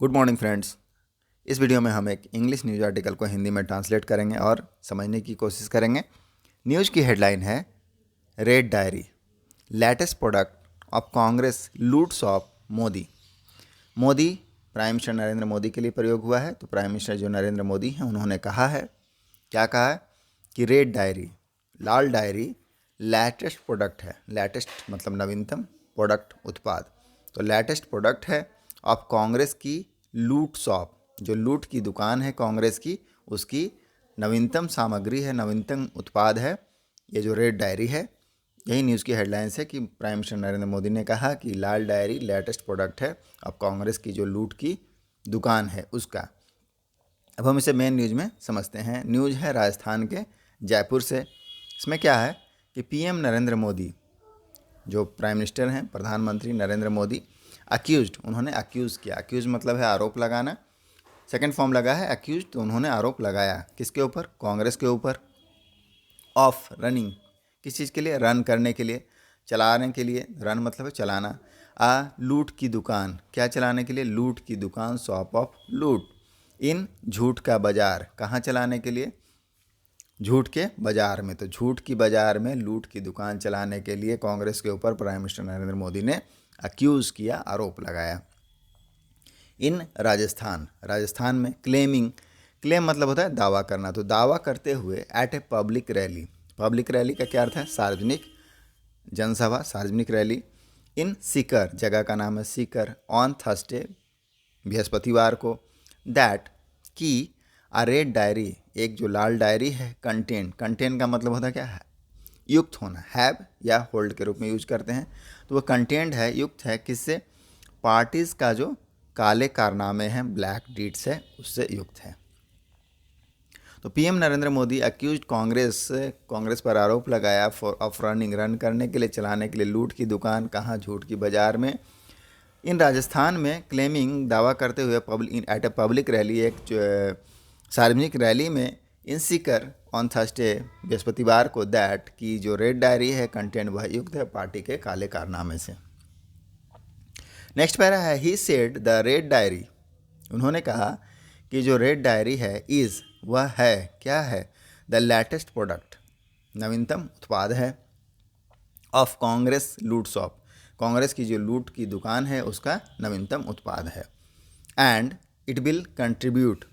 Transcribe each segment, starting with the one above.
Good morning friends. इस video में हम एक इंग्लिश न्यूज़ आर्टिकल को हिंदी में ट्रांसलेट करेंगे और समझने की कोशिश करेंगे। न्यूज़ की हेडलाइन है red diary, latest product of Congress loots of Modi. Modi prime minister Narendra Modi के लिए प्रयोग हुआ है। तो प्राइम मिनिस्टर जो नरेंद्र मोदी हैं उन्होंने कहा है, क्या कहा है कि रेड डायरी, लाल डायरी लेटेस्ट प्रोडक्ट है। लेटेस्ट मतलब नवीनतम, प्रोडक्ट उत्पाद, तो लेटेस्ट प्रोडक्ट है ऑफ कांग्रेस की लूट शॉप, जो लूट की दुकान है कांग्रेस की, उसकी नवीनतम सामग्री है, नवीनतम उत्पाद है ये जो रेड डायरी है। यही न्यूज़ की हेडलाइंस है कि प्राइम मिनिस्टर नरेंद्र मोदी ने कहा कि लाल डायरी लेटेस्ट प्रोडक्ट है अब कांग्रेस की जो लूट की दुकान है उसका। अब हम इसे मेन न्यूज़ में समझते हैं। न्यूज़ है राजस्थान के जयपुर से। इसमें क्या है कि पीएम नरेंद्र मोदी जो प्राइम मिनिस्टर हैं, प्रधानमंत्री नरेंद्र मोदी, अक्यूज्ड, उन्होंने अक्यूज़ किया। अक्यूज़ मतलब है आरोप लगाना, सेकंड फॉर्म लगा है अक्यूज्ड, तो उन्होंने आरोप लगाया किसके ऊपर? कांग्रेस के ऊपर। ऑफ रनिंग, किस चीज़ के लिए? रन करने के लिए, चलाने के लिए। रन मतलब है चलाना। लूट की दुकान, क्या चलाने के लिए? लूट की दुकान, शॉप ऑफ लूट। इन झूठ का बाजार, कहाँ चलाने के लिए? झूठ के बाजार में। तो झूठ की बाजार में लूट की दुकान चलाने के लिए कांग्रेस के ऊपर प्राइम मिनिस्टर नरेंद्र मोदी ने अक्यूज़ किया, आरोप लगाया। इन राजस्थान, राजस्थान में क्लेमिंग, क्लेम मतलब होता है दावा करना, तो दावा करते हुए at a public rally. Public rally का क्या अर्थ है? सार्वजनिक जनसभा, सार्वजनिक रैली। इन सीकर, जगह का नाम है सीकर, ऑन थर्सडे, बृहस्पतिवार को, दैट की आ रेड डायरी, एक जो लाल डायरी है, कंटेन, कंटेन का मतलब होता है क्या है? युक्त होना, हैव या होल्ड के रूप में यूज करते हैं। तो वो कंटेंट है, युक्त है, किससे? पार्टीज़ का जो काले कारनामे हैं, ब्लैक डीड्स है, उससे युक्त है। तो पीएम नरेंद्र मोदी अक्यूज कांग्रेस पर आरोप लगाया फॉर ऑफ रनिंग, रन करने के लिए, चलाने के लिए लूट की दुकान, कहाँ? झूठ की बाजार में। इन राजस्थान में क्लेमिंग, दावा करते हुए, एट ए पब्लिक रैली, एक सार्वजनिक रैली में, इन सीकर ऑन थर्सडे, बृहस्पतिवार को, दैट की जो रेड डायरी है, कंटेंट वह युक्त है पार्टी के काले कारनामे से। नेक्स्ट पैरा है he said the red diary, उन्होंने कहा कि जो रेड डायरी है, इज़, वह है, क्या है? द लेटेस्ट प्रोडक्ट, नवीनतम उत्पाद है, ऑफ कांग्रेस लूट शॉप, कांग्रेस की जो लूट की दुकान है उसका नवीनतम उत्पाद है। एंड इट विल कंट्रीब्यूट,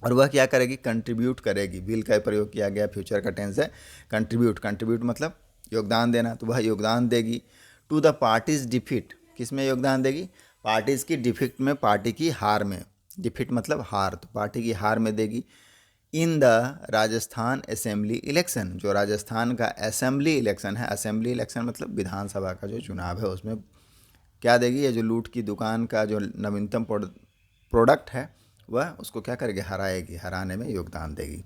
और वह क्या करेगी? कंट्रीब्यूट करेगी। विल का प्रयोग किया गया, फ्यूचर का टेंस है। कंट्रीब्यूट, कंट्रीब्यूट मतलब योगदान देना, तो वह योगदान देगी टू द पार्टीज डिफीट, किस में योगदान देगी? पार्टीज़ की डिफीट में, पार्टी की हार में। डिफीट मतलब हार, तो पार्टी की हार में देगी। In the Rajasthan assembly election, जो राजस्थान का असेंबली इलेक्शन है, असेंबली इलेक्शन मतलब विधानसभा का जो चुनाव है, उसमें क्या देगी? ये जो लूट की दुकान का जो नवीनतम प्रोडक्ट है, वह उसको क्या करेगी? हराएगी, हराने में योगदान देगी।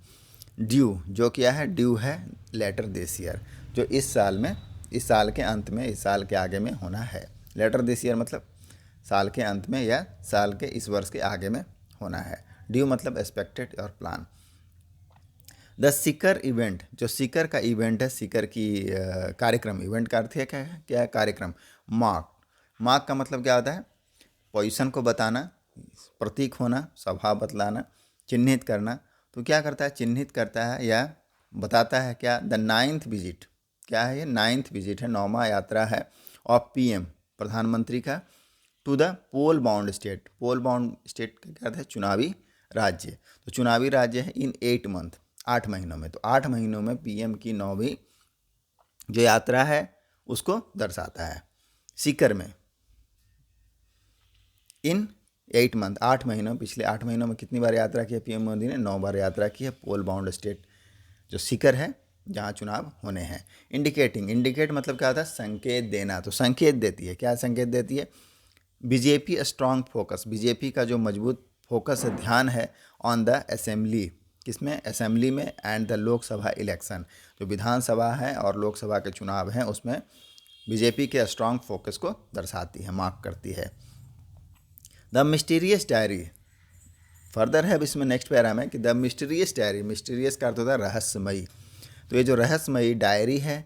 ड्यू, जो क्या है? ड्यू है लेटर दिस ईयर, जो इस साल में, इस साल के अंत में, इस साल के आगे में होना है। लेटर दिस ईयर मतलब साल के अंत में या साल के इस वर्ष के आगे में होना है। ड्यू मतलब एक्सपेक्टेड और प्लान। द सीकर इवेंट, जो सीकर का इवेंट है, सीकर की कार्यक्रम, इवेंट का अर्थ है क्या है? क्या है? कार्यक्रम। मार्क, मार्क का मतलब क्या होता है? पोजीशन को बताना, प्रतीक होना, स्वभाव बतलाना, चिन्हित करना। तो क्या करता है? चिन्हित करता है या बताता है क्या? द नाइन्थ विजिट, क्या है ये? नाइन्थ विजिट है, 9वां यात्रा है, ऑफ पीएम, प्रधानमंत्री का, to the poll bound state. Poll bound state का क्या अर्थ है? चुनावी राज्य। तो चुनावी राज्य है इन 8 मंथ, 8 महीनों में। तो 8 महीनों में पीएम की 9वीं जो यात्रा है उसको दर्शाता है। सीकर में इन 8 मंथ, 8 महीनों, पिछले 8 महीनों में कितनी बार यात्रा की है पीएम मोदी ने? 9 बार यात्रा की है। पोल बाउंड स्टेट जो सीकर है, जहाँ चुनाव होने हैं। इंडिकेटिंग, इंडिकेट मतलब क्या होता है? संकेत देना, तो संकेत देती है। क्या संकेत देती है? बीजेपी स्ट्रांग फोकस, बीजेपी का जो मजबूत फोकस है, ध्यान है, ऑन द असेंबली, किसमें? असेंबली में, एंड द लोकसभा इलेक्शन, जो विधानसभा है और लोकसभा के चुनाव हैं, उसमें बीजेपी के स्ट्रांग फोकस को दर्शाती है, मार्क करती है। द मिस्टीरियस डायरी, फर्दर है अब इसमें नेक्स्ट पैरा में कि द मिस्टीरियस डायरी, मिस्टीरियस का अर्थ होता है रहस्यमयी। तो ये जो रहस्यमयी डायरी है,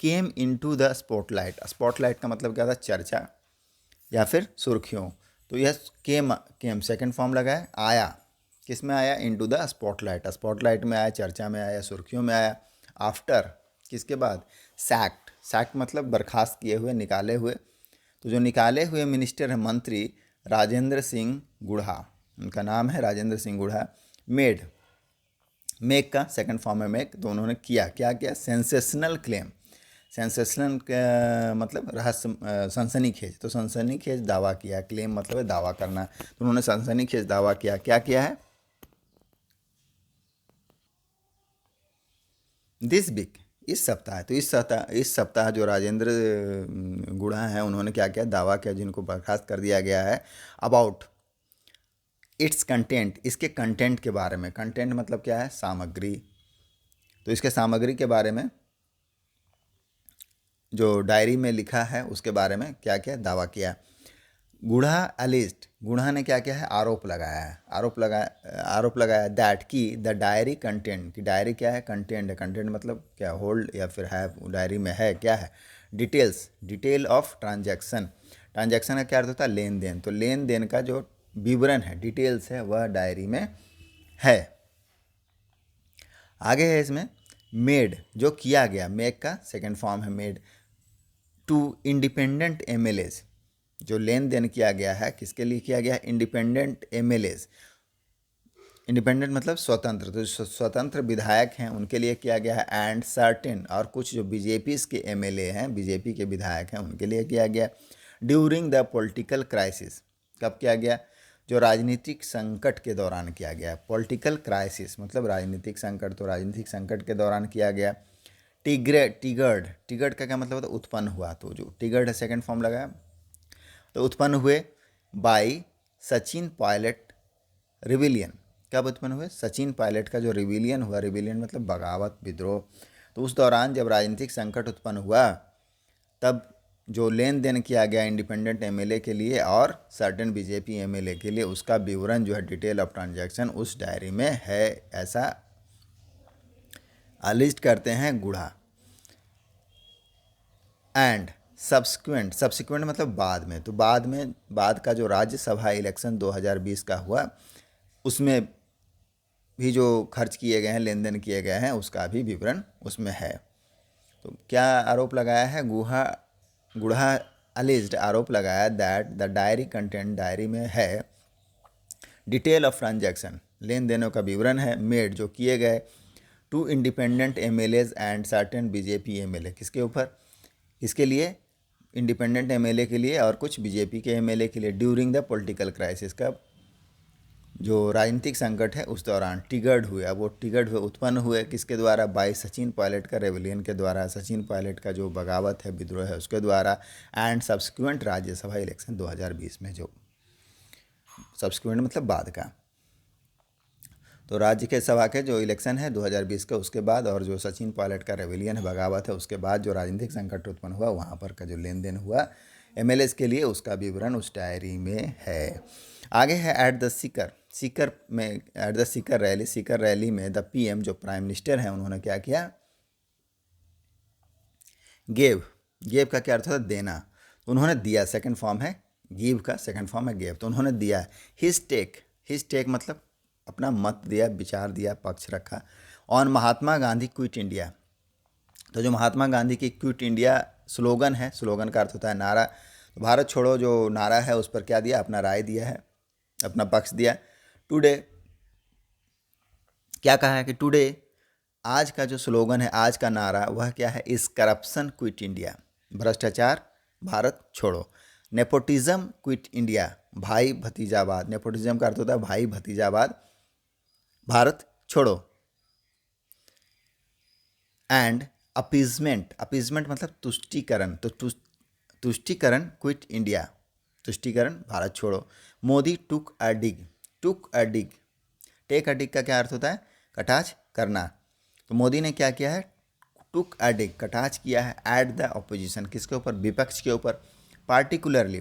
came into the spotlight, spotlight का मतलब क्या था? चर्चा या फिर सुर्खियों। तो यह केम सेकंड फॉर्म लगा है, आया, किस में आया, इनटू द स्पॉटलाइट, स्पॉटलाइट में आया, चर्चा में आया, सुर्खियों में आया। आफ्टर, किसके बाद, सैक्ड, सैक्ड मतलब बर्खास्त किए हुए, निकाले हुए। तो जो निकाले हुए मिनिस्टर है, मंत्री राजेंद्र सिंह गुढ़ा, उनका नाम है राजेंद्र सिंह गुढ़ा। मेड, मेक का सेकंड फॉर्म है मेक, तो उन्होंने किया, क्या किया, सेंसेशनल क्लेम। सेंसेशनल मतलब रहस्य, सनसनीखेज, तो सनसनीखेज दावा किया, क्लेम मतलब है दावा करना, तो उन्होंने सनसनीखेज दावा किया। क्या किया है, दिस वीक, इस सप्ताह, तो इस सप्ताह जो राजेंद्र गुढ़ा हैं उन्होंने क्या किया, दावा किया, जिनको बर्खास्त कर दिया गया है, अबाउट इट्स कंटेंट, इसके कंटेंट के बारे में। कंटेंट मतलब क्या है, सामग्री। तो इसके सामग्री के बारे में, जो डायरी में लिखा है उसके बारे में क्या किया, दावा किया। गुढ़ा अलिस्ट, गुढ़ा ने क्या किया है, आरोप लगाया है, आरोप लगाया दैट की द डायरी कंटेंट, की डायरी क्या है, कंटेंट है, कंटेंट मतलब क्या, होल्ड या फिर है, डायरी में है क्या है, details, detail of transaction, transaction का क्या अर्थ होता है, लेन देन, तो लेन देन का जो विवरण है, डिटेल्स है, वह डायरी में है। आगे है इसमें मेड, जो किया गया, मेक का सेकंड फॉर्म है मेड, टू इंडिपेंडेंट एमएलएज, जो लेन देन किया गया है, किसके लिए किया गया है, इंडिपेंडेंट एमएलएज, इंडिपेंडेंट मतलब स्वतंत्र, तो जो स्वतंत्र विधायक हैं उनके लिए किया गया है, एंड सर्टेन, और कुछ जो बीजेपी के एमएलए हैं, बीजेपी के विधायक हैं, उनके लिए किया गया। ड्यूरिंग द पॉलिटिकल क्राइसिस, कब किया गया, जो राजनीतिक संकट के दौरान किया गया। पॉलिटिकल क्राइसिस मतलब राजनीतिक संकट, तो राजनीतिक संकट के दौरान किया गया। टिगर्ड, टिगर्ड का क्या मतलब होता है, उत्पन्न हुआ, तो जो टिगर्ड है सेकंड फॉर्म लगा, तो उत्पन्न हुए बाई सचिन पायलट रिविलियन, कब उत्पन्न हुए, सचिन पायलट का जो रिविलियन हुआ, रिविलियन मतलब बगावत, विद्रोह, तो उस दौरान जब राजनीतिक संकट उत्पन्न हुआ, तब जो लेन देन किया गया इंडिपेंडेंट एमएलए के लिए और सर्टेन बीजेपी एमएलए के लिए, उसका विवरण जो है, डिटेल ऑफ ट्रांजैक्शन उस डायरी में है, ऐसा लिस्ट करते हैं गुढ़ा। एंड सब्सिक्वेंट, सब्सिक्वेंट मतलब बाद में, तो बाद का जो राज्यसभा इलेक्शन 2020 का हुआ, उसमें भी जो खर्च किए गए हैं, लेन देन किए गए हैं, उसका भी विवरण उसमें है। तो क्या आरोप लगाया है, गुढ़ा अलिज्ड, आरोप लगाया that the diary content, diary में है, डिटेल ऑफ ट्रांजैक्शन, लेन देनों का विवरण है, मेड जो किए गए, to independent MLAs and certain BJP MLA, किसके ऊपर, इसके लिए इंडिपेंडेंट एमएलए के लिए और कुछ बीजेपी के एमएलए के लिए, ड्यूरिंग द पॉलिटिकल क्राइसिस, का जो राजनीतिक संकट है उस दौरान टिगर्ड हुए। अब वो टिगर्ड हुए, उत्पन्न हुए किसके द्वारा, बाई सचिन पायलट का रेवलियन के द्वारा, सचिन पायलट का जो बगावत है, विद्रोह है, उसके द्वारा। एंड सब्सिक्वेंट राज्यसभा इलेक्शन 2020 में, जो सब्सिक्वेंट मतलब बाद का, तो राज्य के सभा के जो इलेक्शन है 2020 का, उसके बाद, और जो सचिन पायलट का रेवलियन है, बगावत है, उसके बाद जो राजनीतिक संकट उत्पन्न हुआ, वहाँ पर का जो लेन देन हुआ एमएलएस के लिए, उसका विवरण उस डायरी में है। आगे है एट द सीकर में, एट द सीकर रैली में द पीएम, जो प्राइम मिनिस्टर हैं, उन्होंने क्या किया, गेव का क्या अर्थ होता है, देना, तो उन्होंने दिया, सेकंड फॉर्म है गिव का, सेकंड फॉर्म है गेव, तो उन्होंने दिया। हिज टेक मतलब अपना मत दिया, विचार दिया, पक्ष रखा, on Mahatma Gandhi quit India, तो जो महात्मा गांधी की क्विट इंडिया स्लोगन है, स्लोगन का अर्थ होता है नारा, तो भारत छोड़ो जो नारा है उस पर क्या दिया, अपना राय दिया है, अपना पक्ष दिया। टुडे, क्या कहा है कि टुडे, आज का जो स्लोगन है, आज का नारा, वह क्या है, इस करप्शन क्विट इंडिया, भ्रष्टाचार भारत छोड़ो। नेपोटिज्म क्विट इंडिया, भाई भतीजावाद, नेपोटिज्म का अर्थ होता है भाई भतीजावाद, भारत छोड़ो। एंड अपीजमेंट मतलब तुष्टीकरण, तो तुष्टीकरण क्विट इंडिया, तुष्टीकरण भारत छोड़ो। मोदी टुक अ डिग, टेक अ डिग का क्या अर्थ होता है, कटाक्ष करना, तो मोदी ने क्या किया है, टुक अ डिग, कटाक्ष किया है, एट द ऑपोजिशन, किसके ऊपर, विपक्ष के ऊपर। पार्टिकुलरली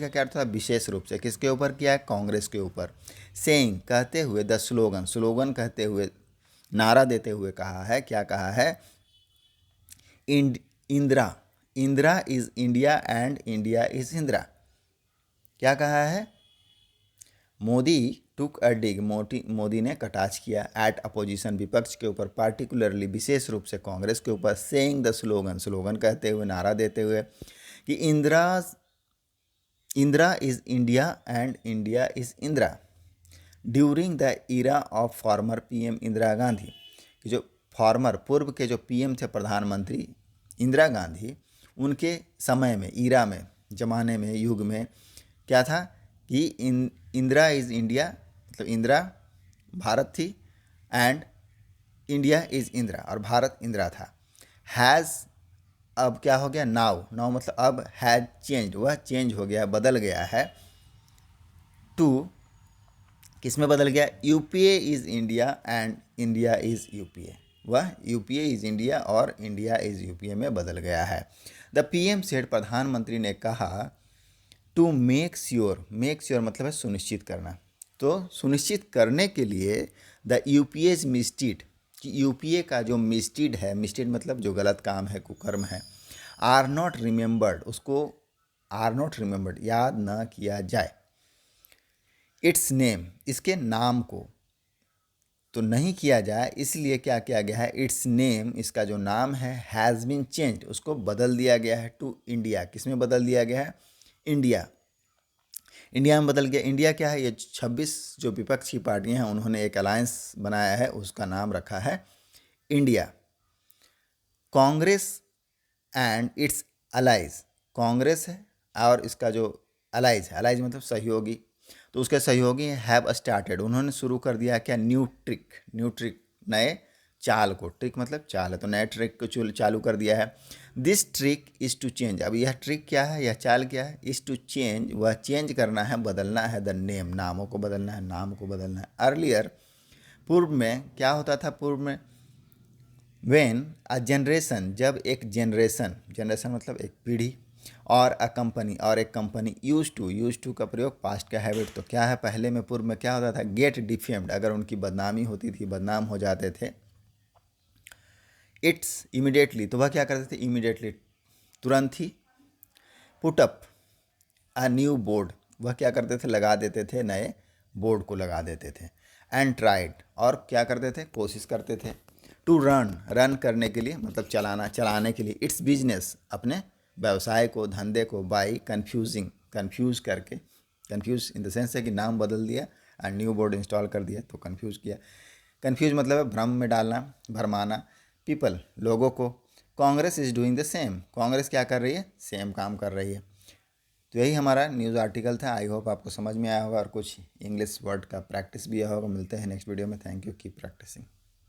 का क्या अर्थ होता है, विशेष रूप से, किसके ऊपर किया है, कांग्रेस के ऊपर। सेइंग कहते हुए, द स्लोगन कहते हुए, नारा देते हुए कहा है, क्या कहा है, Indira is India and India is Indira, क्या कहा है, मोदी टुक अ डिग, मोदी ने कटाक्ष किया एट अपोजिशन, विपक्ष के ऊपर, पार्टिकुलरली विशेष रूप से कांग्रेस के ऊपर, सेइंग द स्लोगन, स्लोगन कहते हुए, नारा देते हुए कि Indira is India and India is Indira during the era of former PM Indira Gandhi, कि जो फॉर्मर पूर्व के जो पीएम थे प्रधानमंत्री इंदिरा गांधी, उनके समय में, इरा में, जमाने में, युग में क्या था कि इंदिरा इज़ इंडिया, मतलब इंदिरा भारत थी, एंड इंडिया इज़ इंदिरा, और भारत इंदिरा था। हैज़ अब क्या हो गया, नाउ, नाउ मतलब अब, हैज़ चेंज, वह चेंज हो गया, बदल गया है, टू, किस में बदल गया, UPA is India and India is UPA, वह यूपीए इज़ इंडिया और इंडिया इज़ यूपीए में बदल गया है। द पीएम सेड, प्रधानमंत्री ने कहा, to make sure, make sure मतलब है सुनिश्चित करना, तो सुनिश्चित करने के लिए द यूपीएज मिस्टीड, कि यूपीए का जो मिस्टीड है, मिस्टीड मतलब जो गलत काम है, कुकर्म है, आर नॉट रिमेंबर्ड, उसको आर नॉट रिमेंबर्ड याद ना किया जाए, इट्स नेम, इसके नाम को तो नहीं किया जाए, इसलिए क्या किया गया है, इट्स नेम, इसका जो नाम है, हैज़ बीन चेंज्ड, उसको बदल दिया गया है, टू इंडिया, किस में बदल दिया गया है, इंडिया, इंडिया में बदल गया। इंडिया क्या है, ये 26 जो विपक्ष की पार्टियां हैं उन्होंने एक अलायंस बनाया है, उसका नाम रखा है India. Congress and its allies, Congress है और इसका जो अलाइज है, अलाइज मतलब सहयोगी, तो उसके सहयोगी हैव स्टार्टेड, उन्होंने शुरू कर दिया क्या, न्यू ट्रिक, न्यू ट्रिक नए चाल को, ट्रिक मतलब चाल है, तो नए ट्रिक को चालू कर दिया है। This trick is to change, अब यह ट्रिक क्या है, यह चाल क्या है, इज़ टू चेंज, वह चेंज करना है, बदलना है, द नेम, नामों को बदलना है, नाम को बदलना है। अर्लियर, पूर्व में क्या होता था, पूर्व में, वेन अ जनरेशन, जब एक जनरेशन, जनरेशन मतलब एक पीढ़ी, और अ कंपनी, और एक कंपनी, यूज टू का प्रयोग पास्ट का हैबिट, तो क्या है, पहले में पूर्व में क्या होता था, गेट डिफेम्ड, अगर उनकी बदनामी होती थी, बदनाम हो जाते थे, इट्स इमिडिएटली, तो वह क्या करते थे, इमिडिएटली तुरंत ही, put up a new board, वह क्या करते थे, लगा देते थे, नए बोर्ड को लगा देते थे, एंड ट्राइड, और क्या करते थे, कोशिश करते थे, टू रन, रन करने के लिए मतलब चलाना, चलाने के लिए, इट्स बिजनेस, अपने व्यवसाय को, धंधे को, बाई कन्फ्यूजिंग, कन्फ्यूज करके, कन्फ्यूज इन द सेंस है कि नाम बदल दिया एंड न्यू बोर्ड इंस्टॉल कर दिया, तो कन्फ्यूज किया, कन्फ्यूज मतलब है भ्रम में डालना, भरमाना, पीपल, लोगों को। Congress is doing the same, Congress क्या कर रही है, सेम काम कर रही है। तो यही हमारा न्यूज़ आर्टिकल था। आई होप आपको समझ में आया होगा और कुछ इंग्लिश वर्ड का प्रैक्टिस भी होगा। मिलते हैं नेक्स्ट वीडियो में। Thank you, keep practising.